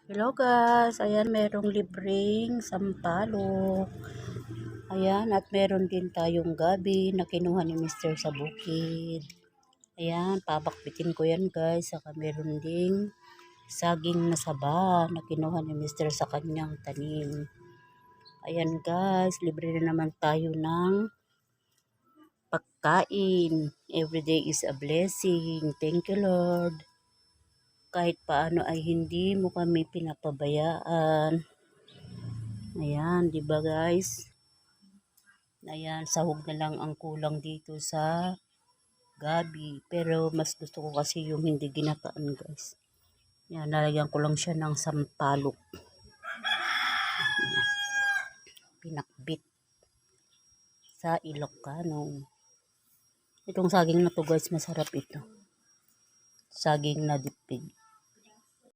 Hello guys, ayan merong libreng sampalok. Ayan, at meron din tayong gabi na kinuha ni Mr. sa bukid. Ayan, pabakbitin ko yan guys. Saka meron ding saging na saba na kinuha ni Mr. sa kanyang tanim. Ayan guys, libre na naman tayo ng pagkain. Everyday is a blessing. Thank you Lord. Kahit paano ay hindi mo kami pinapabayaan. Ayan, 'di ba guys? Ayan, sahog na lang ang kulang dito sa gabi. Pero mas gusto ko kasi yung hindi ginataan guys. Ayan, nalagyan ko lang siya ng sampalok. Pinakbit sa Ilocano. Itong saging na to guys, masarap ito. Saging na dipig.